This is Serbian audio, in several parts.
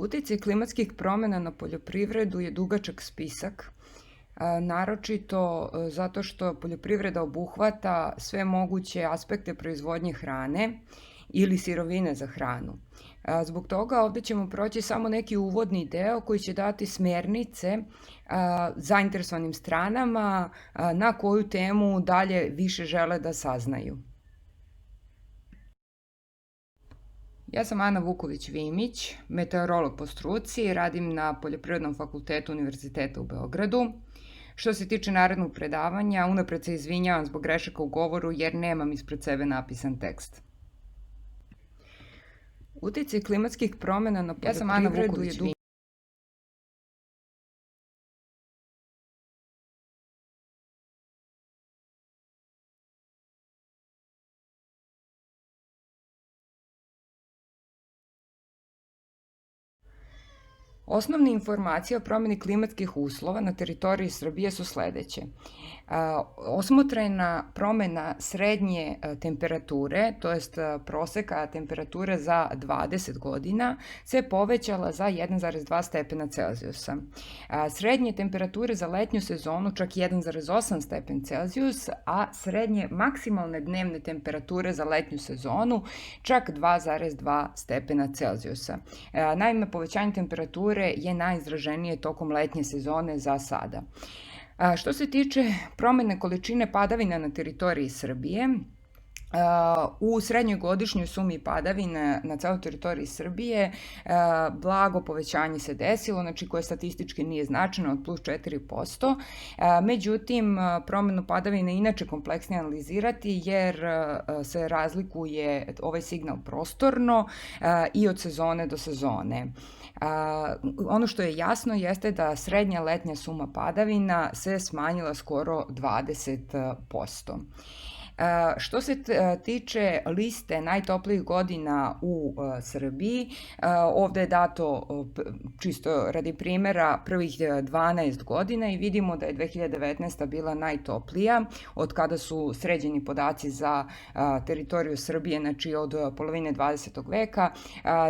Uticaj klimatskih promjena na poljoprivredu je dugačak spisak, naročito zato što poljoprivreda obuhvata sve moguće aspekte proizvodnje hrane ili sirovine za hranu. Zbog toga ovdje ćemo proći samo neki uvodni deo koji će dati smjernice zainteresovanim stranama na koju temu dalje više žele da saznaju. Ja sam Ana Vuković-Vimić, meteorolog po struci, radim na Poljoprivrednom fakultetu Univerziteta u Beogradu. Što se tiče narednog predavanja, unapred se izvinjavam zbog grešaka u govoru jer nemam ispred sebe napisan tekst. Uticaj klimatskih promjena na poljoprivredu je Osnovne informacije o promjeni klimatskih uslova na teritoriji Srbije su sledeće. Osmotrajna promjena srednje temperature, to jest proseka temperature za 20 godina, se povećala za 1,2 stepena Celzijusa. Srednje temperature za letnju sezonu čak 1,8 stepen Celzijus, a srednje maksimalne dnevne temperature za letnju sezonu čak 2,2 stepena Celzijusa. Naime, povećanje temperature je najizraženije tokom letnje sezone za sada. Što se tiče promjene količine padavina na teritoriji Srbije, u srednjoj godišnjoj sumi padavina na celoj teritoriji Srbije blago povećanje se desilo, znači koje statistički nije značajno, od plus 4%. Međutim, promjenu padavina inače kompleksnije analizirati jer se razlikuje ovaj signal prostorno i od sezone do sezone. Ono što je jasno jeste da srednja letnja suma padavina se smanjila skoro 20%. Što se tiče liste najtoplijih godina u Srbiji, ovdje je dato čisto radi primjera prvih 12 godina i vidimo da je 2019. bila najtoplija od kada su sređeni podaci za teritoriju Srbije, znači od polovine 20. veka,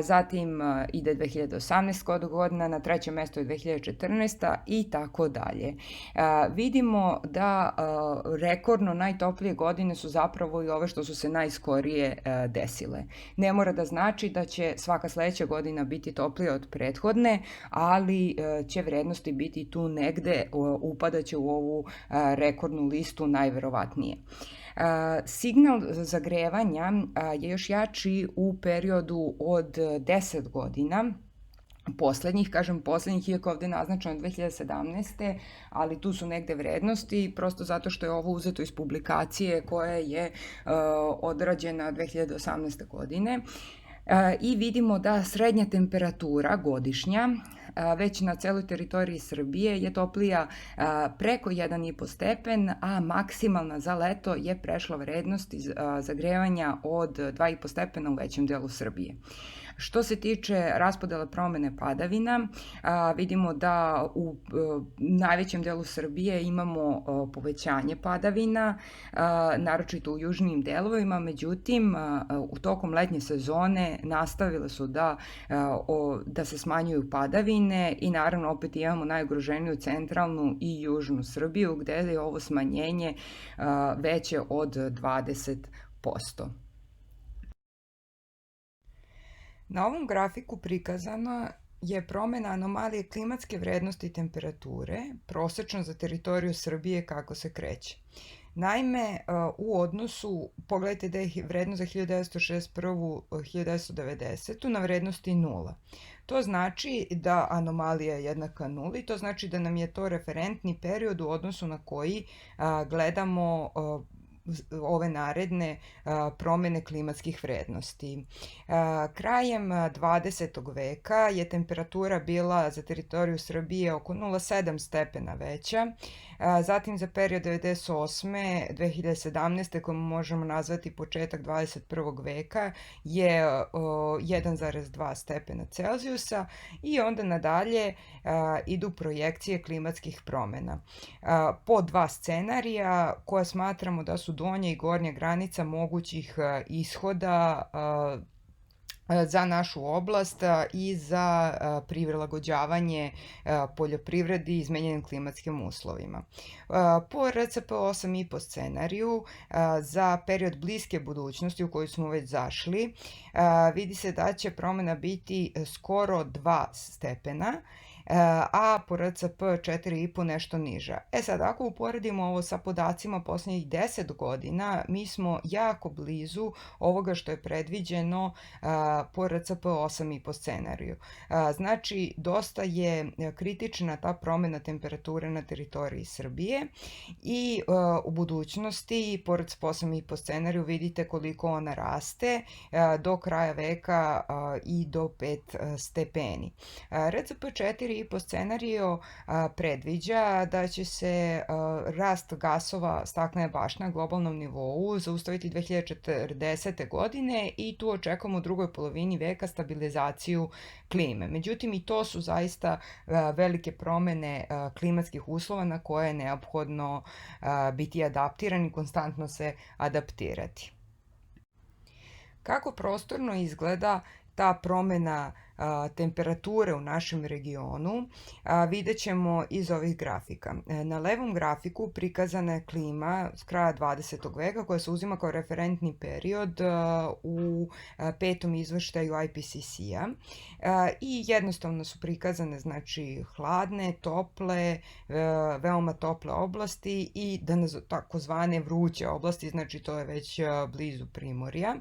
zatim ide 2018. godina, na trećem mjestu je 2014. i tako dalje. Vidimo da rekordno najtoplije godine su zapravo i ove što su se najskorije desile. Ne mora da znači da će svaka sledeća godina biti toplija od prethodne, ali će vrednosti biti tu negde, upadaće u ovu rekordnu listu najverovatnije. Signal zagrevanja je još jači u periodu od 10 godina, poslednjih, iako ovdje je naznačeno 2017. ali tu su negde vrednosti, prosto zato što je ovo uzeto iz publikacije koja je odrađena 2018. godine. I vidimo da srednja temperatura godišnja već na celoj teritoriji Srbije je toplija preko 1,5 stepen, a maksimalna za leto je prešla vrednosti zagrevanja od 2,5 stepena u većem delu Srbije. Što se tiče raspodela promjene padavina, vidimo da u najvećem delu Srbije imamo povećanje padavina, naročito u južnim delovima, međutim, u tokom letnje sezone nastavile su da se smanjuju padavine i naravno opet imamo najugroženiju centralnu i južnu Srbiju gde je ovo smanjenje veće od 20%. Na ovom grafiku prikazana je promjena anomalije klimatske vrednosti temperature, prosečno za teritoriju Srbije kako se kreće. Naime, u odnosu, pogledajte da je vrednost za 1961-1990 na vrednosti 0. To znači da anomalija je jednaka 0 i to znači da nam je to referentni period u odnosu na koji gledamo ove naredne promjene klimatskih vrednosti. Krajem 20. veka je temperatura bila za teritoriju Srbije oko 0,7 stepena veća, zatim za period 1998. 2017. koju možemo nazvati početak 21. veka je 1,2 stepena Celzijusa i onda nadalje idu projekcije klimatskih promjena. Po dva scenarija koja smatramo da su donja i gornja granica mogućih ishoda za našu oblast i za prilagođavanje poljoprivredi izmenjenim klimatskim uslovima. Po RCP 8,5 scenariju za period bliske budućnosti u koju smo već zašli, vidi se da će promjena biti skoro 2 stepena, a po RCP 4,5 nešto niža. Sad, ako uporedimo ovo sa podacima posljednjih 10 godina, mi smo jako blizu ovoga što je predviđeno po RCP 8,5 scenariju. Znači, dosta je kritična ta promjena temperature na teritoriji Srbije i u budućnosti po RCP 8,5 scenariju vidite koliko ona raste do kraja veka i do 5 stepeni. RCP 4,5 scenarijo predviđa da će se rast gasova staklene bašte na globalnom nivou zaustaviti 2040. godine i tu očekujemo u drugoj polovini veka stabilizaciju klime. Međutim, i to su zaista velike promjene klimatskih uslova na koje je neophodno biti adaptiran i konstantno se adaptirati. Kako prostorno izgleda ta promjena temperature u našem regionu vidjet ćemo iz ovih grafika. Na levom grafiku prikazana je klima s kraja 20. veka koja se uzima kao referentni period u 5. izveštaju IPCC-a i jednostavno su prikazane znači hladne, tople, veoma tople oblasti i takozvane vruće oblasti, znači to je već blizu Primorja.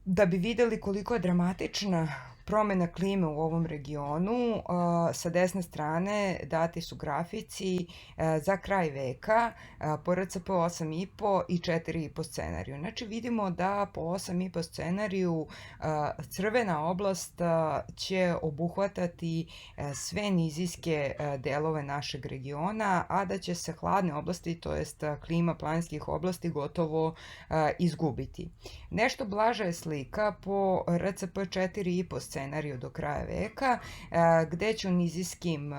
Da bi vidjeli koliko je dramatična promjena klime u ovom regionu, sa desne strane dati su grafici za kraj veka po RCP 8,5 i 4,5 scenariju. Znači vidimo da po 8,5 scenariju crvena oblast će obuhvatati sve nizijske delove našeg regiona, a da će se hladne oblasti, to jest klima planinskih oblasti, gotovo izgubiti. Nešto blaža je slika po RCP 4,5 scenariju do kraja veka, gde će u nizijskim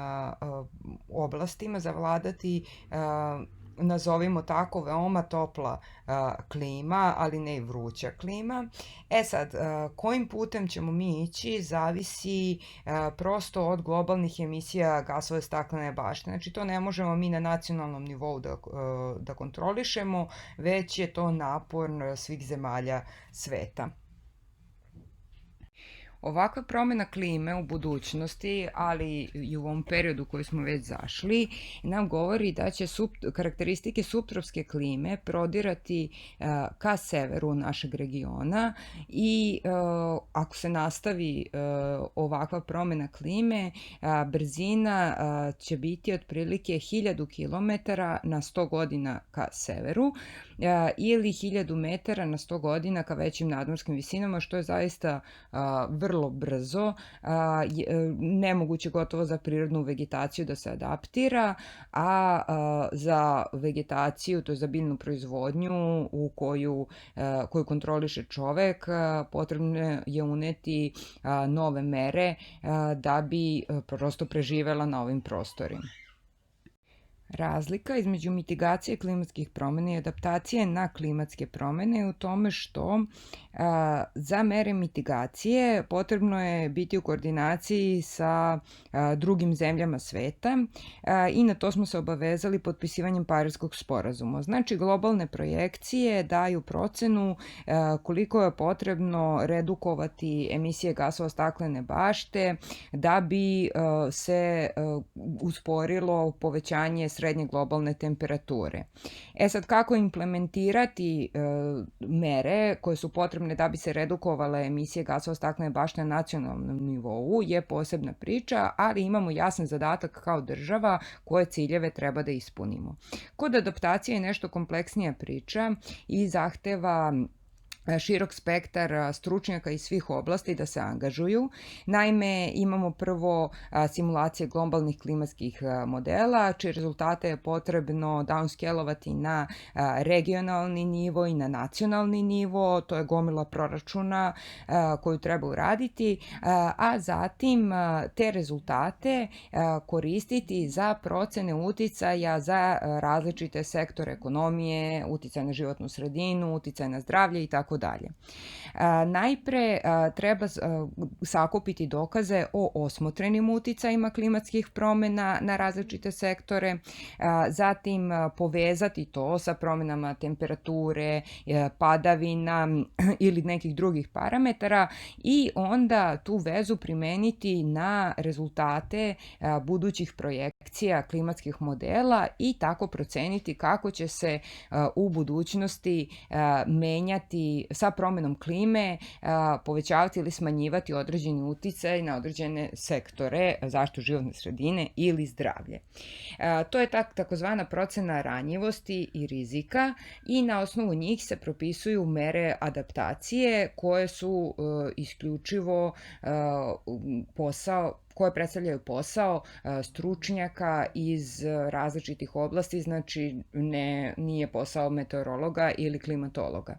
oblastima zavladati nazovimo tako veoma topla klima, ali ne i vruća klima. Sad, kojim putem ćemo mi ići zavisi prosto od globalnih emisija gasove staklene bašte. Znači to ne možemo mi na nacionalnom nivou da kontrolišemo, već je to napor svih zemalja sveta. Ovakva promjena klime u budućnosti, ali i u ovom periodu u koji smo već zašli, nam govori da će karakteristike suptropske klime prodirati ka severu našeg regiona i ako se nastavi ovakva promjena klime, brzina će biti otprilike 1000 km na 100 godina ka severu ili 1000 metara na 100 godina ka većim nadmorskim visinama, što je zaista vrlo brzo, nemoguće gotovo za prirodnu vegetaciju da se adaptira, a za vegetaciju, to je za biljnu proizvodnju koju kontroliše čovek, potrebno je uneti nove mere da bi prosto preživela na ovim prostorima. Razlika između mitigacije klimatskih promjena i adaptacije na klimatske promjene je u tome što za mere mitigacije potrebno je biti u koordinaciji sa drugim zemljama sveta i na to smo se obavezali potpisivanjem Pariskog sporazuma. Znači, globalne projekcije daju procenu koliko je potrebno redukovati emisije gasova staklene bašte da bi se usporilo povećanje srednje globalne temperature. Sad, kako implementirati mere koje su potrebne da bi se redukovale emisije gasova staklene bašte na nacionalnom nivou je posebna priča, ali imamo jasan zadatak kao država koje ciljeve treba da ispunimo. Kod adaptacije je nešto kompleksnija priča i zahteva širok spektar stručnjaka iz svih oblasti da se angažuju. Naime, imamo prvo simulacije globalnih klimatskih modela, čije rezultate je potrebno downscalovati na regionalni nivo i na nacionalni nivo, to je gomila proračuna koju treba uraditi, a zatim te rezultate koristiti za procene uticaja za različite sektore ekonomije, uticaj na životnu sredinu, uticaj na zdravlje itd. tako dalje. Najpre treba sakupiti dokaze o osmotrenim uticajima klimatskih promjena na različite sektore, zatim povezati to sa promjenama temperature, padavina ili nekih drugih parametara i onda tu vezu primeniti na rezultate budućih projekcija klimatskih modela i tako proceniti kako će se u budućnosti menjati sa promjenom klime, povećavati ili smanjivati određeni uticaj na određene sektore, zaštitu životne sredine ili zdravlje. To je takozvana procena ranjivosti i rizika i na osnovu njih se propisuju mere adaptacije koje su isključivo koje predstavljaju posao stručnjaka iz različitih oblasti, znači nije posao meteorologa ili klimatologa.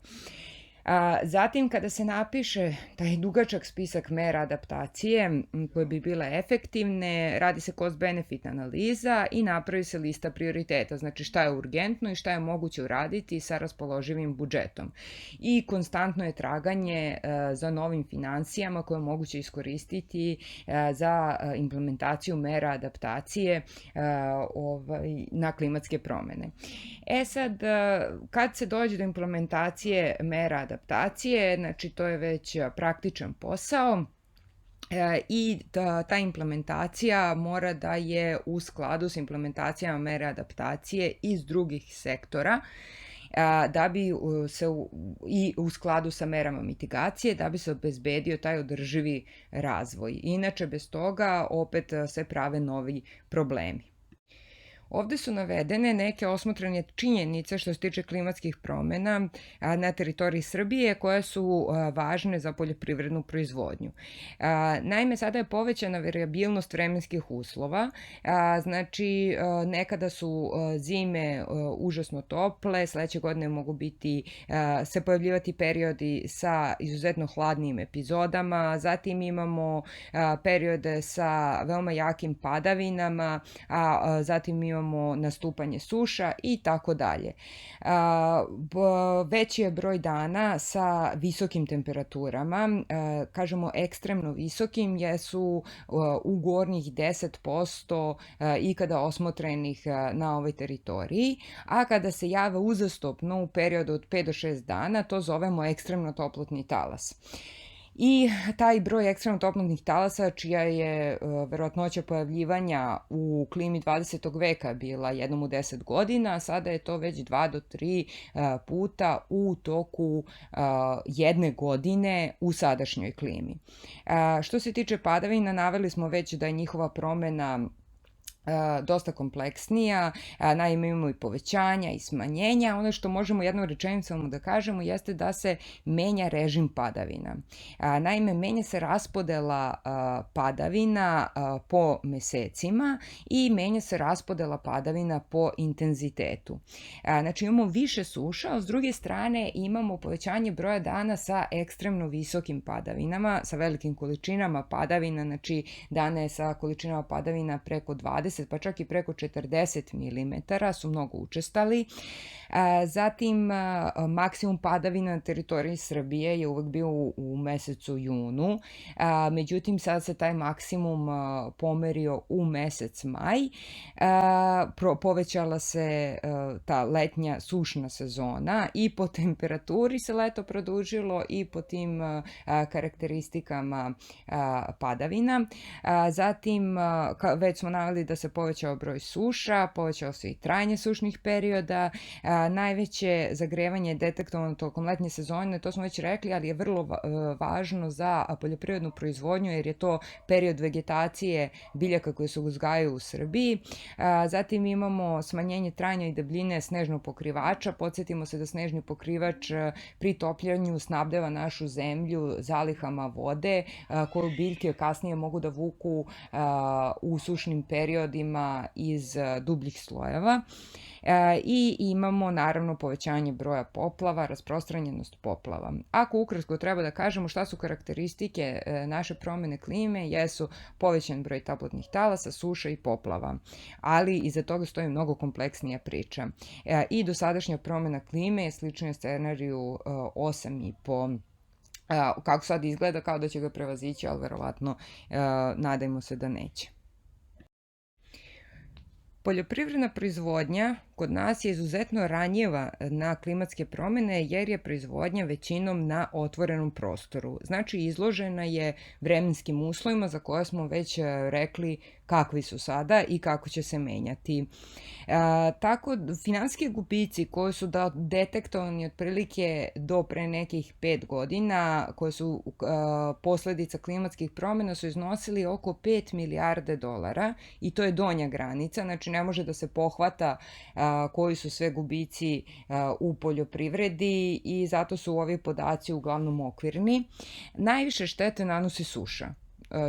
Zatim, kada se napiše taj dugačak spisak mera adaptacije koje bi bile efektivne, radi se cost-benefit analiza i napravi se lista prioriteta, znači šta je urgentno i šta je moguće uraditi sa raspoloživim budžetom. I konstantno je traganje za novim financijama koje je moguće iskoristiti za implementaciju mera adaptacije na klimatske promjene. Sad, kad se dođe do implementacije mera adaptacije, znači to je već praktičan posao i ta implementacija mora da je u skladu s implementacijama mere adaptacije iz drugih sektora, da bi se i u skladu sa merama mitigacije da bi se obezbedio taj održivi razvoj. Inače, bez toga opet se prave novi problemi. Ovde su navedene neke osmotrene činjenice što se tiče klimatskih promjena na teritoriji Srbije koje su važne za poljoprivrednu proizvodnju. Naime, sada je povećana varijabilnost vremenskih uslova, znači nekada su zime užasno tople, sledeće godine mogu se pojavljivati periodi sa izuzetno hladnim epizodama, zatim imamo periode sa veoma jakim padavinama, a zatim imamo nastupanje suša i tako dalje. Veći je broj dana sa visokim temperaturama, kažemo ekstremno visokim, jesu u gornjih 10% ikada osmotrenih na ovoj teritoriji, a kada se jave uzastopno u periodu od 5 do 6 dana, to zovemo ekstremno toplotni talas. I taj broj ekstremno toplotnih talasa, čija je verovatnoća pojavljivanja u klimi 20. veka bila jednom u 10 godina, sada je to već 2 do 3 puta u toku jedne godine u sadašnjoj klimi. Što se tiče padavina, naveli smo već da je njihova promena dosta kompleksnija, naime imamo i povećanja i smanjenja. Ono što možemo jednom rečenicom da kažemo jeste da se menja režim padavina. Naime, menja se raspodela padavina po mesecima i menja se raspodela padavina po intenzitetu. Znači imamo više suša, a s druge strane imamo povećanje broja dana sa ekstremno visokim padavinama, sa velikim količinama padavina, znači dane sa količinama padavina preko 20 pa čak i preko 40 mm su mnogo učestali. Zatim, maksimum padavina na teritoriji Srbije je uvek bio u mesecu junu, međutim sad se taj maksimum pomerio u mesec maj. Povećala se ta letnja sušna sezona i po temperaturi se leto produžilo i po tim karakteristikama padavina. Zatim, već smo naveli da se povećao broj suša, povećao se i trajanje sušnih perioda, najveće zagrevanje je detektovano tokom letnje sezone, to smo već rekli, ali je vrlo važno za poljoprivrednu proizvodnju jer je to period vegetacije biljaka koje se uzgajaju u Srbiji. Zatim imamo smanjenje trajanja i debljine snežnog pokrivača. Podsjetimo se da snežni pokrivač pri topljenju snabdeva našu zemlju zalihama vode koju biljke kasnije mogu da vuku u sušnim periodima proizvodima iz dubljih slojeva. I imamo naravno povećanje broja poplava, rasprostranjenost poplava. Ako ukratko treba da kažemo šta su karakteristike naše promjene klime, jesu povećan broj toplotnih talasa, suša i poplava, ali iza toga stoji mnogo kompleksnija priča. I dosadašnja promjena klime je slična scenariju 8,5, kako sad izgleda, kao da će ga prevazići, ali verovatno nadajmo se da neće. Poljoprivredna proizvodnja kod nas je izuzetno ranjiva na klimatske promjene jer je proizvodnja većinom na otvorenom prostoru. Znači izložena je vremenskim uslovima za koje smo već rekli kakvi su sada i kako će se menjati. Tako, finansijski gubici koji su detektovani otprilike do pre nekih 5 godina, koje su posledica klimatskih promjena, su iznosili oko 5 milijarde dolara i to je donja granica, znači ne može da se pohvata koji su sve gubici u poljoprivredi i zato su ovi podaci uglavnom okvirni. Najviše štete nanosi suša.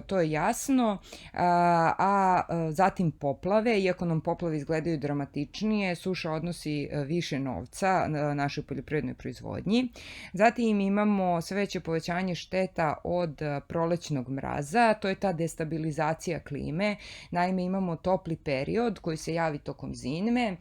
To je jasno, a zatim poplave, iako nam poplave izgledaju dramatičnije, suša odnosi više novca našoj poljoprivrednoj proizvodnji. Zatim imamo sve veće povećanje šteta od prolećnog mraza, to je ta destabilizacija klime. Naime, imamo topli period koji se javi tokom zime,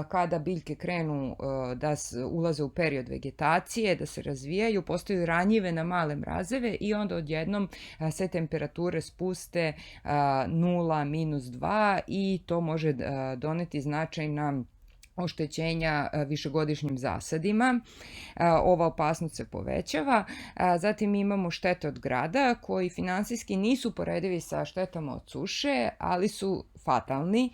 kada biljke krenu da ulaze u period vegetacije, da se razvijaju, postaju ranjive na male mrazeve i onda odjednom se temperature spuste 0, -2 i to može doneti značajna oštećenja višegodišnjim zasadima. Ova opasnost se povećava. Zatim imamo štete od grada koji finansijski nisu poredivi sa štetama od suše, ali su fatalni.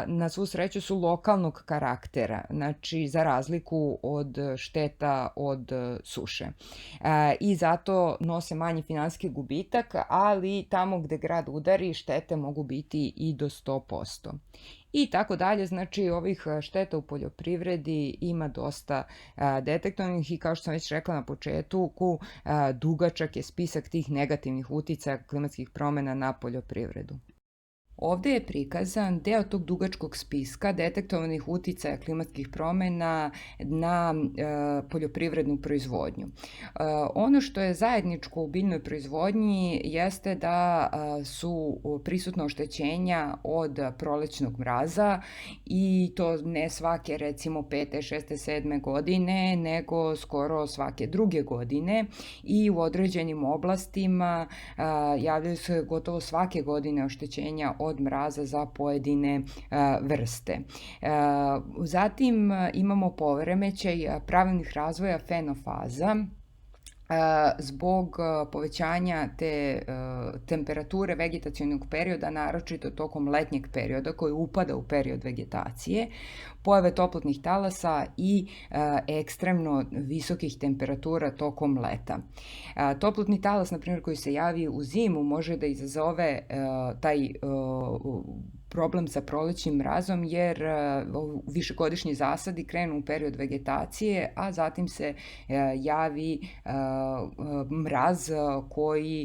Na svu sreću su lokalnog karaktera, znači za razliku od šteta od suše. I zato nose manji finansijski gubitak, ali tamo gde grad udari štete mogu biti i do 100%. I tako dalje, znači ovih šteta u poljoprivredi ima dosta detektovanih i kao što sam već rekla na početku, dugačak je spisak tih negativnih uticaja klimatskih promjena na poljoprivredu. Ovdje je prikazan deo tog dugačkog spiska detektovanih uticaja klimatskih promjena na poljoprivrednu proizvodnju. Ono što je zajedničko u biljnoj proizvodnji jeste da su prisutna oštećenja od prolećnog mraza i to ne svake recimo 5., 6., 7. godine, nego skoro svake druge godine i u određenim oblastima javljaju se gotovo svake godine oštećenja od mraza za pojedine vrste. Zatim imamo poremećaj pravilnih razvoja fenofaza zbog povećanja te temperature vegetacionog perioda, naročito tokom letnjeg perioda koji upada u period vegetacije, pojave toplotnih talasa i ekstremno visokih temperatura tokom leta. Toplotni talas, na primjer, koji se javi u zimu, može da izazove taj problem sa prolećnim mrazom jer višegodišnji zasadi krenu u period vegetacije, a zatim se javi mraz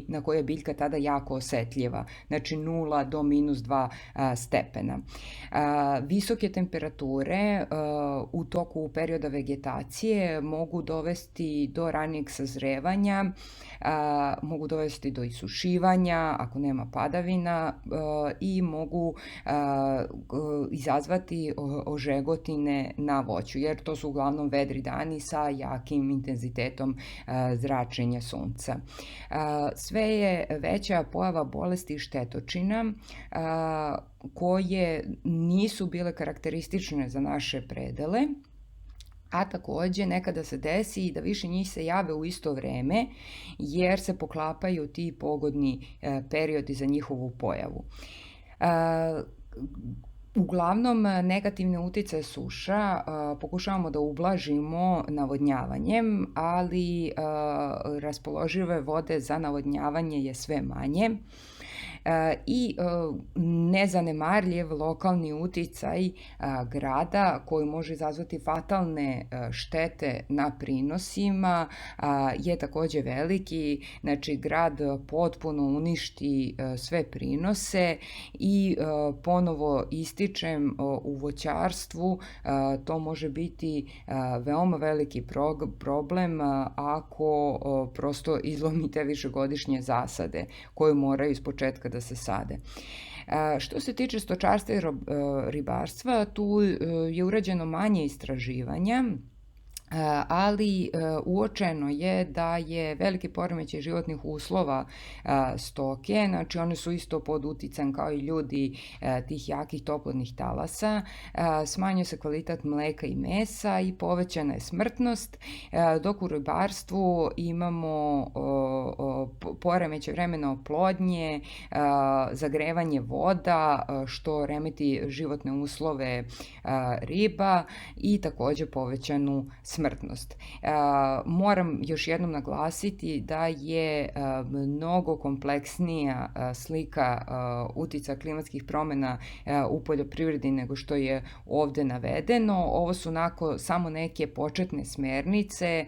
na koji je biljka tada jako osetljiva, znači 0 do -2 stepena. Visoke temperature u toku perioda vegetacije mogu dovesti do ranijeg sazrevanja, mogu dovesti do isušivanja ako nema padavina i mogu izazvati ožegotine na voću, jer to su uglavnom vedri dani sa jakim intenzitetom zračenja sunca. Sve je veća pojava bolesti i štetočina koje nisu bile karakteristične za naše predele, a takođe nekada se desi i da više njih se jave u isto vreme jer se poklapaju ti pogodni periodi za njihovu pojavu. Uglavnom, negativne uticaje suša pokušavamo da ublažimo navodnjavanjem, ali raspoložive vode za navodnjavanje je sve manje. i nezanemarljiv lokalni uticaj grada koji može izazvati fatalne štete na prinosima je takođe veliki. Znači, grad potpuno uništi sve prinose i ponovo ističem u voćarstvu to može biti veoma veliki problem ako prosto izlomite višegodišnje zasade koje moraju iz početka da se sade. Što se tiče stočarstva i ribarstva, tu je urađeno manje istraživanja, ali uočeno je da je veliki poremećaj životnih uslova stoke, znači one su isto pod uticajem kao i ljudi tih jakih toplotnih talasa, smanjuje se kvalitet mleka i mesa i povećana je smrtnost, dok u ribarstvu imamo poremećaj vremena oplodnje, zagrevanje voda što remeti životne uslove riba i takođe povećanu smrtnost. Moram još jednom naglasiti da je mnogo kompleksnija slika uticaja klimatskih promena u poljoprivredi nego što je ovde navedeno. Ovo su samo neke početne smernice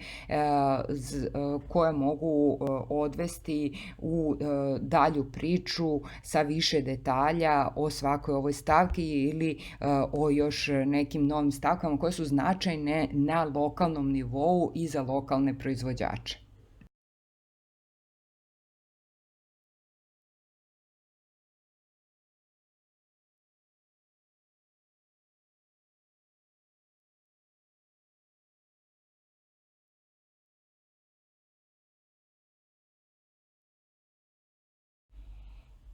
koje mogu odvesti u dalju priču sa više detalja o svakoj ovoj stavki ili o još nekim novim stavkama koje su značajne na lokalnom nivou i za lokalne proizvođače.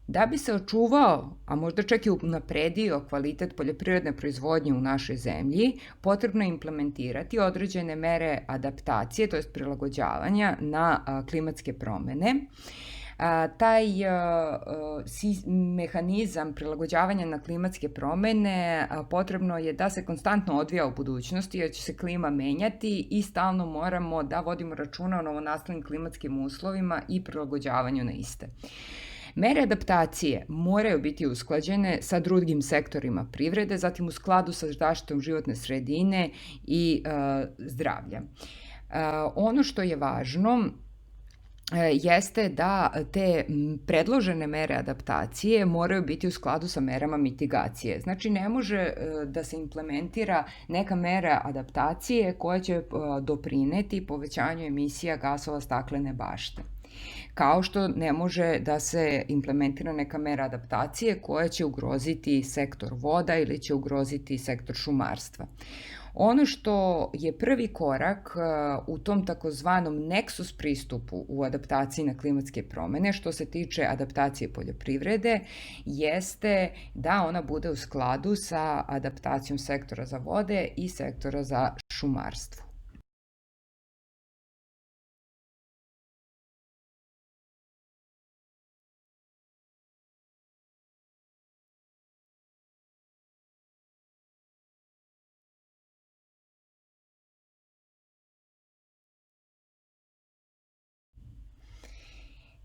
Da bi se očuvao, a možda čak i unapredio kvalitet poljoprivredne proizvodnje u našoj zemlji, potrebno je implementirati određene mere adaptacije, to jest prilagođavanja na klimatske promene. Taj mehanizam prilagođavanja na klimatske promene potrebno je da se konstantno odvija u budućnosti jer će se klima menjati i stalno moramo da vodimo računa o novonastalim klimatskim uslovima i prilagođavanju na iste. Mere adaptacije moraju biti usklađene sa drugim sektorima privrede, zatim u skladu sa zaštitom životne sredine i zdravlja. Ono što je važno jeste da te predložene mere adaptacije moraju biti u skladu sa merama mitigacije. Znači, ne može da se implementira neka mera adaptacije koja će doprineti povećanju emisija gasova staklene bašte. Kao što ne može da se implementira neka mera adaptacije koja će ugroziti sektor voda ili će ugroziti sektor šumarstva. Ono što je prvi korak u tom takozvanom Nexus pristupu u adaptaciji na klimatske promene, što se tiče adaptacije poljoprivrede, jeste da ona bude u skladu sa adaptacijom sektora za vode i sektora za šumarstvo.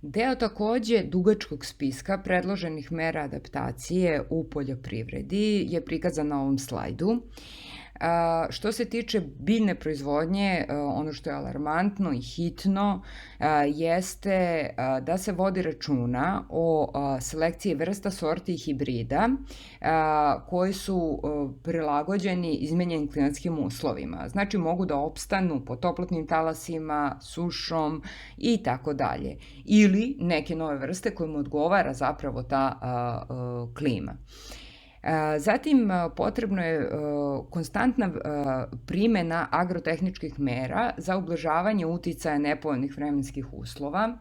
Deo takođe dugačkog spiska predloženih mera adaptacije u poljoprivredi je prikazan na ovom slajdu. Što se tiče biljne proizvodnje, ono što je alarmantno i hitno jeste da se vodi računa o selekciji vrsta, sorti i hibrida koji su prilagođeni izmenjenim klimatskim uslovima. Znači, mogu da opstanu pod toplotnim talasima, sušom i tako dalje. Ili neke nove vrste kojima odgovara zapravo ta klima. Zatim, potrebno je konstantna primjena agrotehničkih mera za ublažavanje uticaja nepovoljnih vremenskih uslova.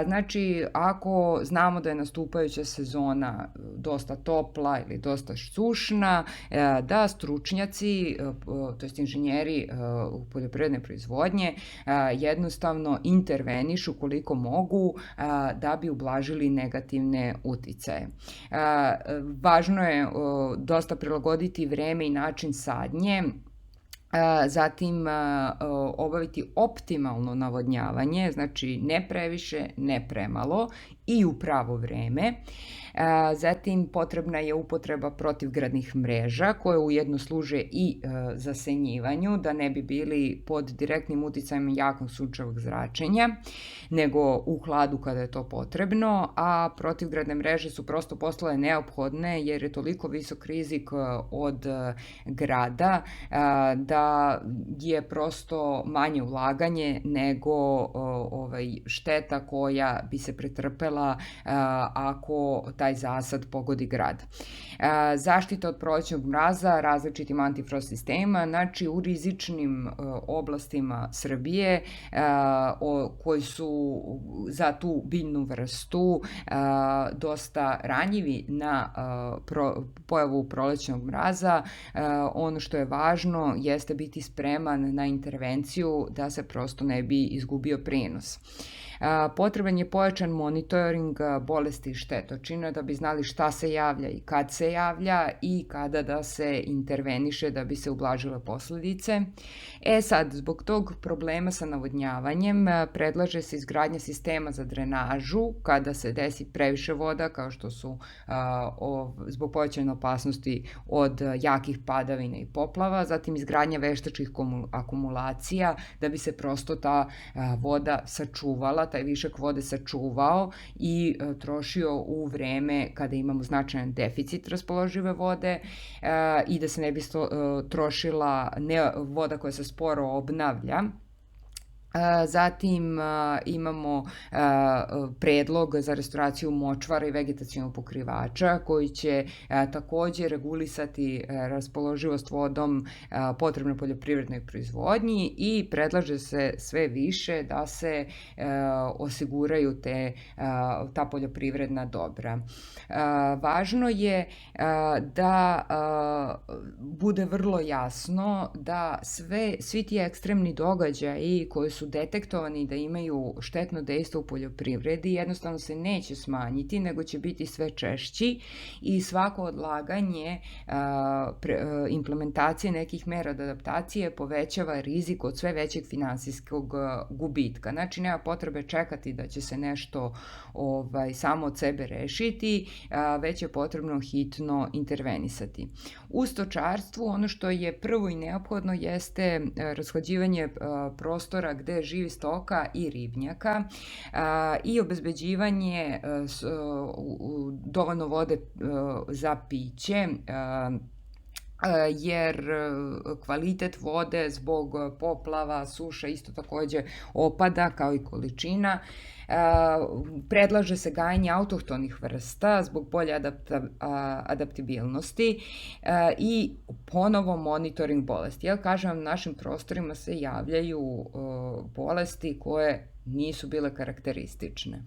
Znači, ako znamo da je nastupajuća sezona dosta topla ili dosta sušna, da stručnjaci, to jest inženjeri poljoprivredne proizvodnje, jednostavno intervenišu koliko mogu da bi ublažili negativne uticaje. Važno je dosta prilagoditi vreme i način sadnje Zatim obaviti optimalno navodnjavanje, znači ne previše, ne premalo i u pravo vreme. Zatim potrebna je upotreba protivgradnih mreža koje ujedno služe i zasenjivanju, da ne bi bili pod direktnim uticajem jakog sunčevog zračenja, nego u hladu kada je to potrebno, a protivgradne mreže su prosto postale neophodne jer je toliko visok rizik od grada da je prosto manje ulaganje nego šteta koja bi se pretrpela ako taj zasad pogodi grad. Zaštita od prolećnog mraza različitim antifrost sistemima, znači u rizičnim oblastima Srbije koji su za tu biljnu vrstu dosta ranjivi na pojavu prolećnog mraza, ono što je važno jeste biti spreman na intervenciju da se prosto ne bi izgubio prenos. Potreban je pojačan monitoring bolesti i štetočina da bi znali šta se javlja i kad se javlja i kada da se interveniše da bi se ublažile posledice. Sad, zbog tog problema sa navodnjavanjem predlaže se izgradnja sistema za drenažu kada se desi previše voda, kao što su zbog povećane opasnosti od jakih padavina i poplava, zatim izgradnja veštačkih akumulacija da bi se prosto ta voda sačuvala, taj višak vode sačuvao i trošio u vreme kada imamo značajan deficit raspoložive vode i da se ne bi trošila voda koja se sporo obnavlja. Zatim imamo predlog za restauraciju močvara i vegetacionog pokrivača koji će takođe regulisati raspoloživost vodom potrebne poljoprivrednoj proizvodnji i predlaže se sve više da se osiguraju ta poljoprivredna dobra. Važno je da bude vrlo jasno da svi ti ekstremni događaji koji su detektovani da imaju štetno dejstvo u poljoprivredi jednostavno se neće smanjiti, nego će biti sve češći i svako odlaganje implementacije nekih mera adaptacije povećava rizik od sve većeg finansijskog gubitka. Znači, nema potrebe čekati da će se nešto samo od sebe rešiti, već je potrebno hitno intervenisati. U stočarstvu ono što je prvo i neophodno jeste rashlađivanje prostora gde živi stoka i ribnjaka i obezbeđivanje dovoljno vode za piće, jer kvalitet vode zbog poplava, suša isto takođe opada kao i količina. Predlaže se gajenje autohtonih vrsta zbog bolje adaptibilnosti i ponovo monitoring bolesti. Kažem, na našim prostorima se javljaju bolesti koje nisu bile karakteristične.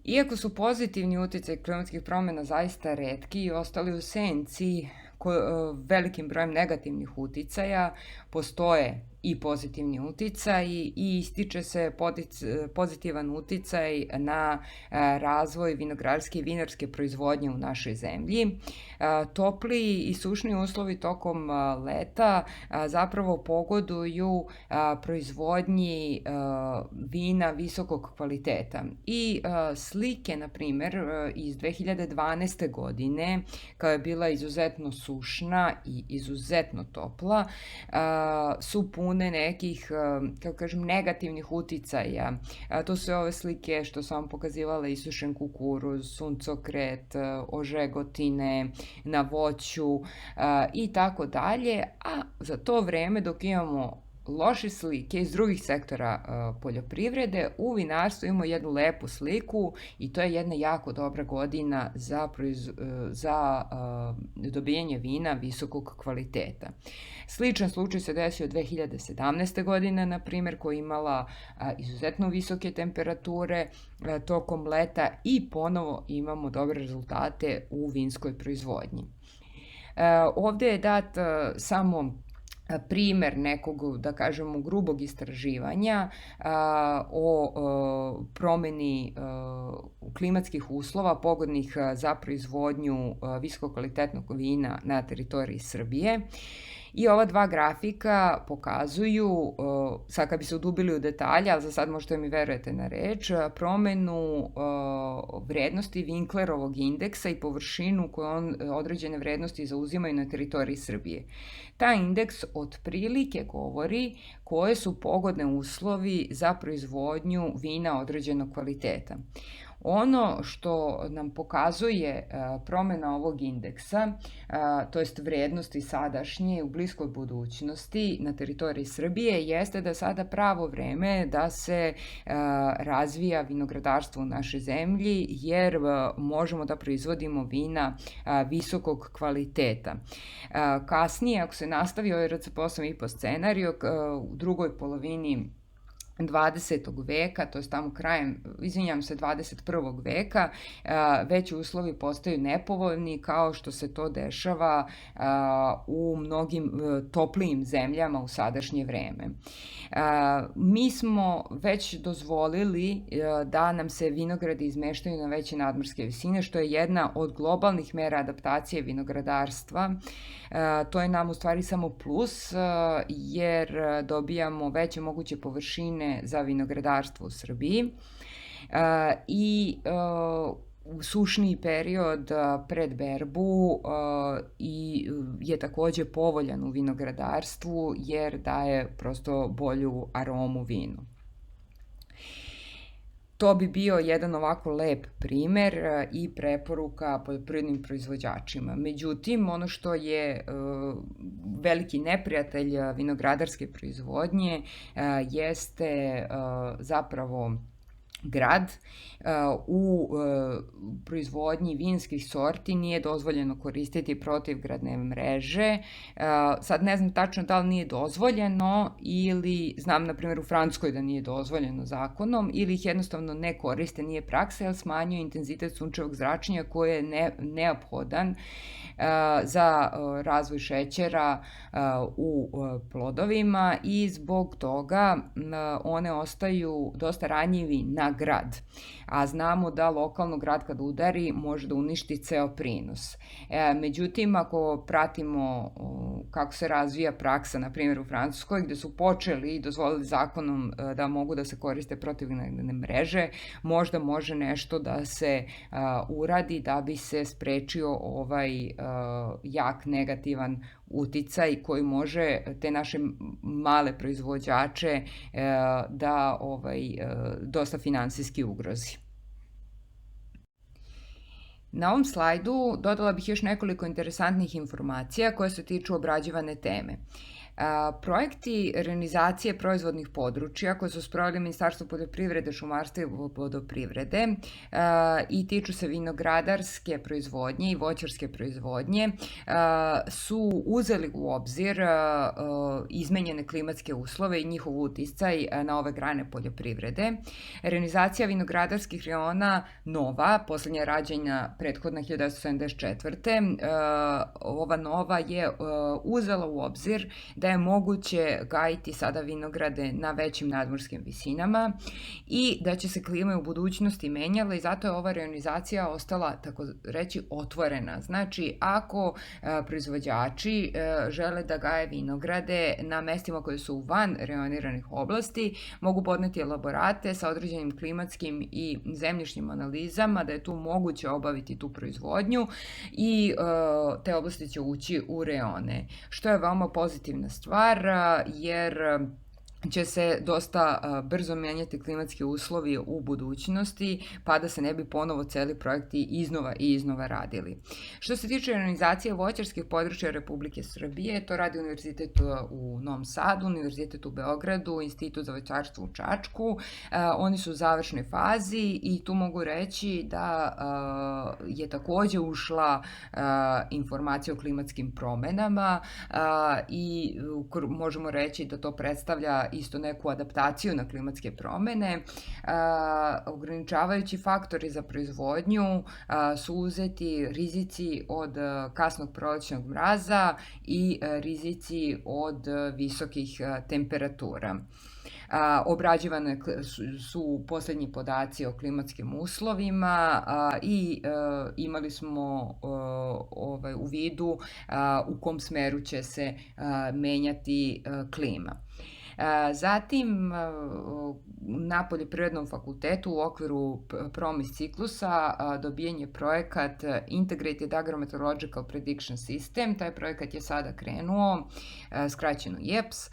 Iako su pozitivni uticaj klimatskih promjena zaista retki i ostali u senci velikim brojem negativnih uticaja, postoje i pozitivni uticaj i ističe se pozitivan uticaj na razvoj vinogradarske i vinarske proizvodnje u našoj zemlji. Topli i sušni uslovi tokom leta zapravo pogoduju proizvodnji vina visokog kvaliteta. I slike, na primer, iz 2012. godine, koja je bila izuzetno sušna i izuzetno topla, su pune nekih, kako kažem, negativnih uticaja. To su ove slike što sam vam pokazivala, isušen kukuruz, suncokret, ožegotine na voću i tako dalje, a za to vreme dok imamo loše slike iz drugih sektora poljoprivrede, u vinarstvu imamo jednu lepu sliku i to je jedna jako dobra godina za dobijanje vina visokog kvaliteta. Sličan slučaj se desio 2017. godine, na primjer, koja je imala izuzetno visoke temperature tokom leta i ponovo imamo dobre rezultate u vinskoj proizvodnji. Ovde je dat samo primer nekog, da kažemo, grubog istraživanja o promjeni klimatskih uslova pogodnih za proizvodnju visokokvalitetnog vina na teritoriji Srbije. I ova dva grafika pokazuju, sad kad bi se udubili u detalje, ali za sad možda mi verujete na reč, promenu vrednosti Winklerovog indeksa i površinu koju određene vrednosti zauzimaju na teritoriji Srbije. Taj indeks otprilike govori koje su pogodne uslovi za proizvodnju vina određenog kvaliteta. Ono što nam pokazuje promjena ovog indeksa, to jest vrednosti sadašnje u bliskoj budućnosti na teritoriji Srbije, jeste da sada pravo vreme da se razvija vinogradarstvo u našoj zemlji, jer možemo da proizvodimo vina visokog kvaliteta. Kasnije, ako se nastavi ovaj RCP 8,5 scenarij, u drugoj polovini 20. veka, to je tamo krajem, 21. veka, već uslovi postaju nepovoljni, kao što se to dešava u mnogim toplijim zemljama u sadašnje vreme. Mi smo već dozvolili da nam se vinogradi izmeštaju na veće nadmorske visine, što je jedna od globalnih mera adaptacije vinogradarstva. To je nam u stvari samo plus, jer dobijamo veće moguće površine za vinogradarstvo u Srbiji i sušniji period pred berbu je također povoljan u vinogradarstvu, jer daje prosto bolju aromu vinu. To bi bio jedan ovako lep primer i preporuka poljoprivrednim proizvođačima. Međutim, ono što je veliki neprijatelj vinogradarske proizvodnje jeste zapravo grad. U proizvodnji vinskih sorti nije dozvoljeno koristiti protivgradne mreže. Sad ne znam tačno da li nije dozvoljeno, ili znam na primjer u Francuskoj da nije dozvoljeno zakonom, ili ih jednostavno ne koriste, nije praksa, jer smanjuje intenzitet sunčevog zračenja koji je neophodan za razvoj šećera u plodovima, i zbog toga one ostaju dosta ranjivi na grad. A znamo da lokalno grad kad udari može da uništi ceo prinos. Međutim, ako pratimo kako se razvija praksa, na primjer u Francuskoj, gde su počeli i dozvolili zakonom da mogu da se koriste protivgradne mreže, možda može nešto da se uradi da bi se sprečio ovaj jak negativan uticaj koji može te naše male proizvođače da dosta finansijski ugrozi. Na ovom slajdu dodala bih još nekoliko interesantnih informacija koje se tiču obrađivane teme. Projekti renizacije proizvodnih područja koje su sproveli Ministarstvo poljoprivrede, šumarstva i vodoprivrede i tiču se vinogradarske proizvodnje i voćarske proizvodnje su uzeli u obzir izmenjene klimatske uslove i njihov uticaj na ove grane poljoprivrede. Renizacija vinogradarskih reona nova, poslednja rađena prethodna 1974. Ova nova je uzela u obzir da je moguće gajiti sada vinograde na većim nadmorskim visinama i da će se klima u budućnosti menjala, i zato je ova reonizacija ostala, tako reći, otvorena. Znači, ako proizvođači žele da gaje vinograde na mestima koje su van reoniranih oblasti, mogu podneti elaborate sa određenim klimatskim i zemljišnim analizama da je tu moguće obaviti tu proizvodnju, i te oblasti će ući u reone, što je veoma pozitivna stvar, jer će se dosta brzo menjati klimatski uslovi u budućnosti, pa da se ne bi ponovo celi projekti iznova i iznova radili. Što se tiče reonizacije voćarskih područja Republike Srbije, to radi Univerzitet u Novom Sadu, Univerzitet u Beogradu, Institut za voćarstvo u Čačku. Oni su u završnoj fazi i tu mogu reći da je takođe ušla informacija o klimatskim promenama, i možemo reći da to predstavlja isto neku adaptaciju na klimatske promene. Ograničavajući faktori za proizvodnju su uzeti rizici od kasnog prolećnog mraza i rizici od visokih temperatura. Obrađivane su posljednji podaci o klimatskim uslovima i imali smo u vidu u kom smeru će se menjati klima. Zatim, na Poljoprivrednom fakultetu u okviru PROMIS ciklusa dobijen je projekat Integrated Agrometeorological Prediction System. Taj projekat je sada krenuo, skraćeno IEPS.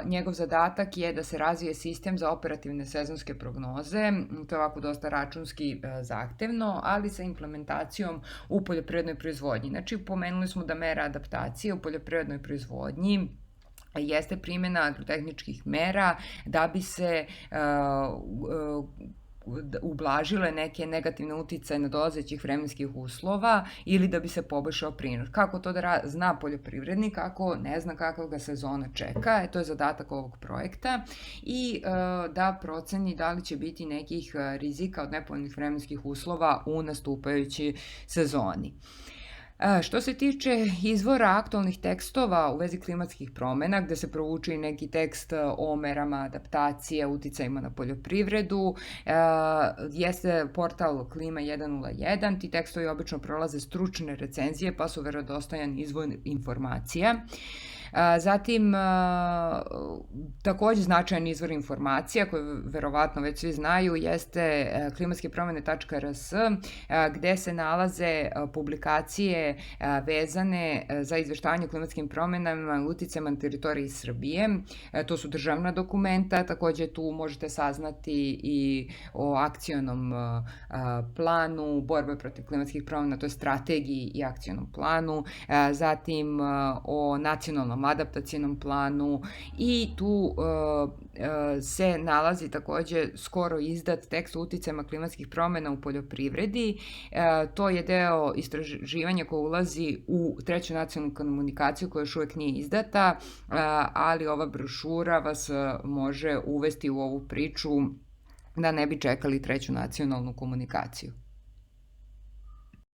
Njegov zadatak je da se razvije sistem za operativne sezonske prognoze. To je ovako dosta računski zahtevno, ali sa implementacijom u poljoprivrednoj proizvodnji. Znači, pomenuli smo da mera adaptacije u poljoprivrednoj proizvodnji jeste primjena agrotehničkih mera da bi se ublažile neke negativne uticaje nadolazećih vremenskih uslova ili da bi se poboljšao prinos. Kako to da zna poljoprivrednik ako ne zna kakva ga sezona čeka? To je zadatak ovog projekta i da proceni da li će biti nekih rizika od nepovoljnih vremenskih uslova u nastupajućoj sezoni. Što se tiče izvora aktualnih tekstova u vezi klimatskih promjena, gde se provuče i neki tekst o merama adaptacije, uticajima na poljoprivredu, jeste portal Klima 101. Ti tekstovi obično prolaze stručne recenzije, pa su verodostojan izvor informacija. Zatim, takođe značajan izvor informacija koje verovatno već svi znaju jeste klimatske-promene.rs, gde se nalaze publikacije vezane za izveštavanje o klimatskim promenama i uticajima na teritoriji Srbije. To su državna dokumenta, takođe tu možete saznati i o akcionom planu borbe protiv klimatskih promena, to je strategiji i akcionom planu, zatim o nacionalnom adaptacionom planu i tu se nalazi takođe skoro izdat tekst o uticajima klimatskih promena u poljoprivredi. To je deo istraživanja koje ulazi u treću nacionalnu komunikaciju koja još uvek nije izdata, ali ova brošura vas može uvesti u ovu priču da ne bi čekali treću nacionalnu komunikaciju.